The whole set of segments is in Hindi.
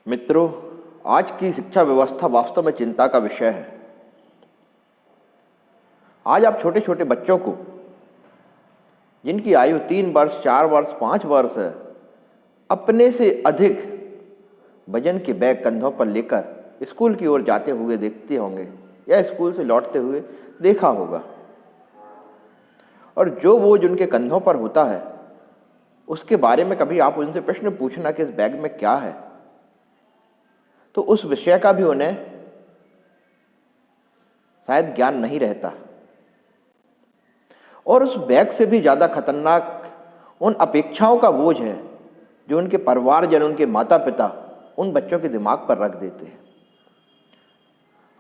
मित्रों, आज की शिक्षा व्यवस्था वास्तव में चिंता का विषय है। आज आप छोटे छोटे बच्चों को, जिनकी आयु 3 वर्ष, 4 वर्ष, 5 वर्ष है, अपने से अधिक वजन के बैग कंधों पर लेकर स्कूल की ओर जाते हुए देखते होंगे या स्कूल से लौटते हुए देखा होगा। और जो बोझ उनके कंधों पर होता है, उसके बारे में कभी आप उनसे प्रश्न पूछना कि इस बैग में क्या है, तो उस विषय का भी उन्हें शायद ज्ञान नहीं रहता। और उस बैग से भी ज़्यादा खतरनाक उन अपेक्षाओं का बोझ है जो उनके परिवारजन, उनके माता पिता उन बच्चों के दिमाग पर रख देते हैं।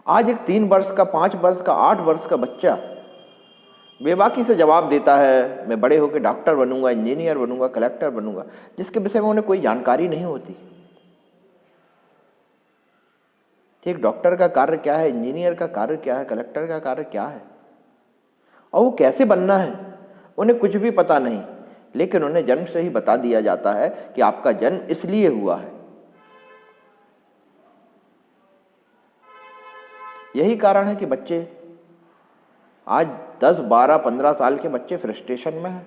आज एक 3 वर्ष का, 5 वर्ष का, 8 वर्ष का बच्चा बेबाकी से जवाब देता है, मैं बड़े होकर डॉक्टर बनूंगा, इंजीनियर बनूंगा, कलेक्टर बनूंगा, जिसके विषय में उन्हें कोई जानकारी नहीं होती। एक डॉक्टर का कार्य क्या है, इंजीनियर का कार्य क्या है, कलेक्टर का कार्य क्या है, और वो कैसे बनना है, उन्हें कुछ भी पता नहीं। लेकिन उन्हें जन्म से ही बता दिया जाता है कि आपका जन्म इसलिए हुआ है। यही कारण है कि बच्चे आज 10, 12, 15 साल के बच्चे फ्रस्ट्रेशन में हैं,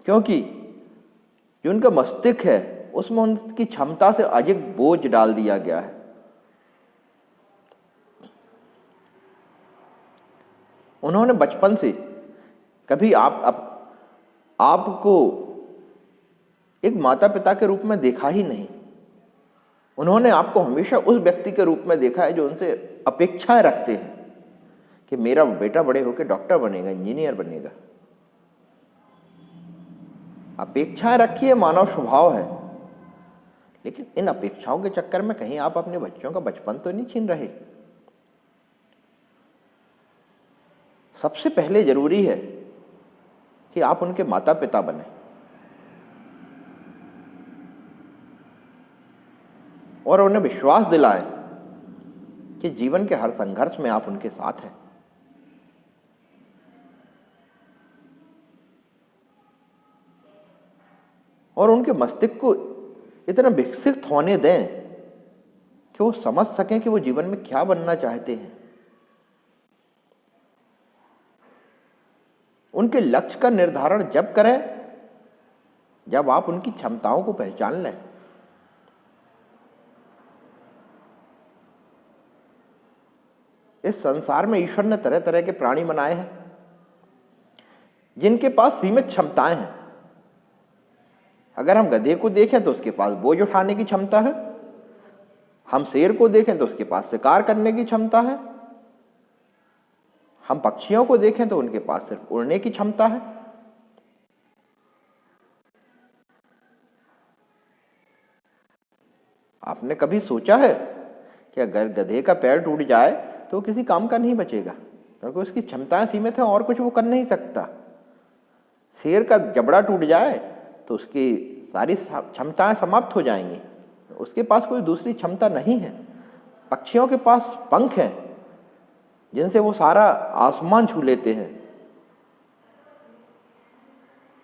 क्योंकि जो उनका मस्तिष्क है उसमें उनकी क्षमता से अधिक बोझ डाल दिया गया है। उन्होंने बचपन से कभी आपको एक माता पिता के रूप में देखा ही नहीं। उन्होंने आपको हमेशा उस व्यक्ति के रूप में देखा है जो उनसे अपेक्षाएं रखते हैं कि मेरा बेटा बड़े होकर डॉक्टर बनेगा, इंजीनियर बनेगा। अपेक्षाएं रखी है, मानव स्वभाव है। लेकिन इन अपेक्षाओं के चक्कर में कहीं आप अपने बच्चों का बचपन तो नहीं छीन रहे। सबसे पहले जरूरी है कि आप उनके माता पिता बने और उन्हें विश्वास दिलाएं कि जीवन के हर संघर्ष में आप उनके साथ हैं। और उनके मस्तिष्क को इतना विकसित होने दें कि वो समझ सकें कि वो जीवन में क्या बनना चाहते हैं। उनके लक्ष्य का निर्धारण जब करें जब आप उनकी क्षमताओं को पहचान लें। इस संसार में ईश्वर ने तरह तरह के प्राणी बनाए हैं जिनके पास सीमित क्षमताएं हैं। अगर हम गधे को देखें तो उसके पास बोझ उठाने की क्षमता है, हम शेर को देखें तो उसके पास शिकार करने की क्षमता है, हम पक्षियों को देखें तो उनके पास सिर्फ उड़ने की क्षमता है। आपने कभी सोचा है कि अगर गधे का पैर टूट जाए तो किसी काम का नहीं बचेगा, क्योंकि उसकी क्षमताएं सीमित हैं और कुछ वो कर नहीं सकता। शेर का जबड़ा टूट जाए तो उसकी सारी क्षमताएं समाप्त हो जाएंगी, उसके पास कोई दूसरी क्षमता नहीं है। पक्षियों के पास पंख हैं जिनसे वो सारा आसमान छू लेते हैं।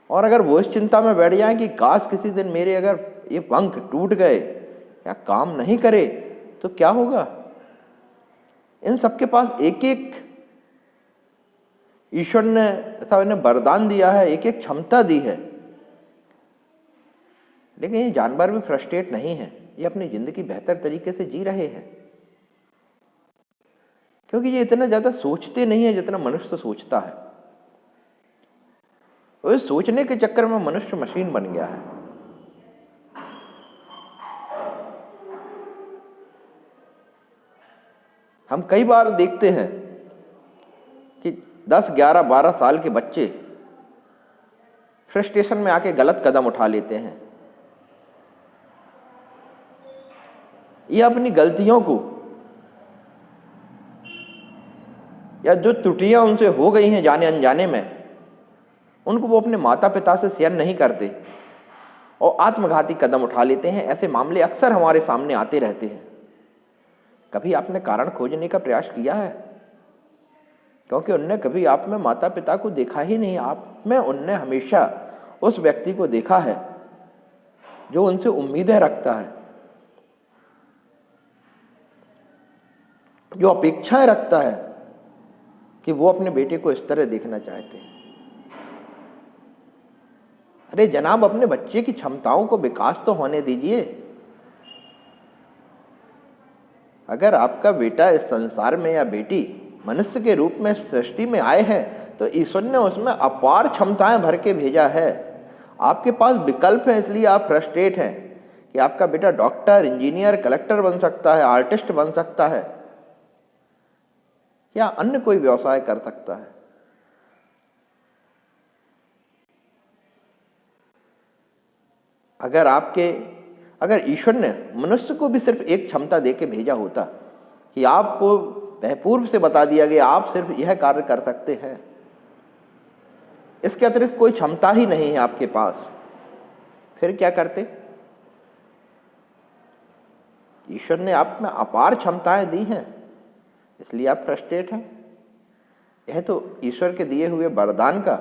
और अगर वो इस चिंता में बैठ जाए कि काश किसी दिन मेरे अगर ये पंख टूट गए या काम नहीं करे तो क्या होगा। इन सबके पास एक एक ईश्वर ने ऐसा इन्हें वरदान दिया है, एक एक क्षमता दी है। लेकिन ये जानवर भी फ्रस्ट्रेट नहीं है, ये अपनी जिंदगी बेहतर तरीके से जी रहे हैं, क्योंकि ये इतना ज्यादा सोचते नहीं है जितना मनुष्य सोचता है। और इस सोचने के चक्कर में मनुष्य मशीन बन गया है। हम कई बार देखते हैं कि 10, 11, 12 साल के बच्चे फ्रस्ट्रेशन में आके गलत कदम उठा लेते हैं। ये अपनी गलतियों को या जो त्रुटियां उनसे हो गई हैं जाने अनजाने में, उनको वो अपने माता पिता से शेयर नहीं करते और आत्मघाती कदम उठा लेते हैं। ऐसे मामले अक्सर हमारे सामने आते रहते हैं। कभी आपने कारण खोजने का प्रयास किया है? क्योंकि उनने कभी आप में माता पिता को देखा ही नहीं। आप में उनने हमेशा उस व्यक्ति को देखा है जो उनसे उम्मीदें रखता है, जो अपेक्षाएं रखता है कि वो अपने बेटे को इस तरह देखना चाहते हैं। अरे जनाब, अपने बच्चे की क्षमताओं को विकास तो होने दीजिए। अगर आपका बेटा इस संसार में या बेटी मनुष्य के रूप में सृष्टि में आए हैं तो ईश्वर ने उसमें अपार क्षमताएं भर के भेजा है। आपके पास विकल्प है, इसलिए आप फ्रस्ट्रेट हैं कि आपका बेटा डॉक्टर, इंजीनियर, कलेक्टर बन सकता है, आर्टिस्ट बन सकता है या अन्य कोई व्यवसाय कर सकता है। अगर ईश्वर ने मनुष्य को भी सिर्फ एक क्षमता देके भेजा होता कि आपको बहपूर्व से बता दिया गया आप सिर्फ यह कार्य कर सकते हैं, इसके अतिरिक्त कोई क्षमता ही नहीं है आपके पास, फिर क्या करते? ईश्वर ने आप में अपार क्षमताएं दी हैं, इसलिए आप फ्रस्ट्रेट हैं। यह तो ईश्वर के दिए हुए वरदान का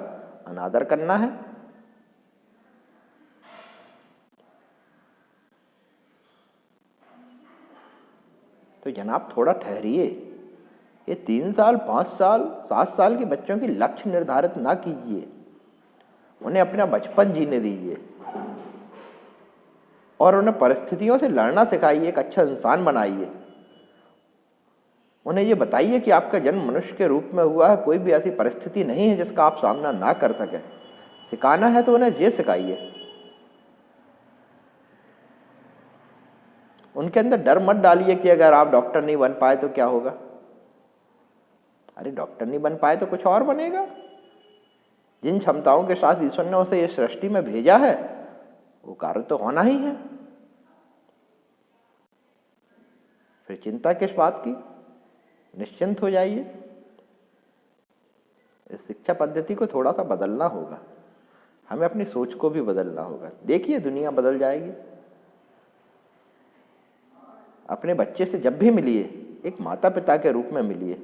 अनादर करना है। तो जनाब थोड़ा ठहरिए। ये 3 साल, 5 साल, 7 साल के बच्चों की लक्ष्य निर्धारित ना कीजिए, उन्हें अपना बचपन जीने दीजिए और उन्हें परिस्थितियों से लड़ना सिखाइए, एक अच्छा इंसान बनाइए। उन्हें ये बताइए कि आपका जन्म मनुष्य के रूप में हुआ है, कोई भी ऐसी परिस्थिति नहीं है जिसका आप सामना ना कर सके। सिखाना है तो उन्हें ये सिखाइए। उनके अंदर डर मत डालिए कि अगर आप डॉक्टर नहीं बन पाए तो क्या होगा। अरे डॉक्टर नहीं बन पाए तो कुछ और बनेगा। जिन क्षमताओं के साथ ईश्वर ने उसे इस सृष्टि में भेजा है वो कार्य तो होना ही है। फिर चिंता किस बात की, निश्चिंत हो जाइए। इस शिक्षा पद्धति को थोड़ा सा बदलना होगा, हमें अपनी सोच को भी बदलना होगा। देखिए दुनिया बदल जाएगी। अपने बच्चे से जब भी मिलिए एक माता पिता के रूप में मिलिए।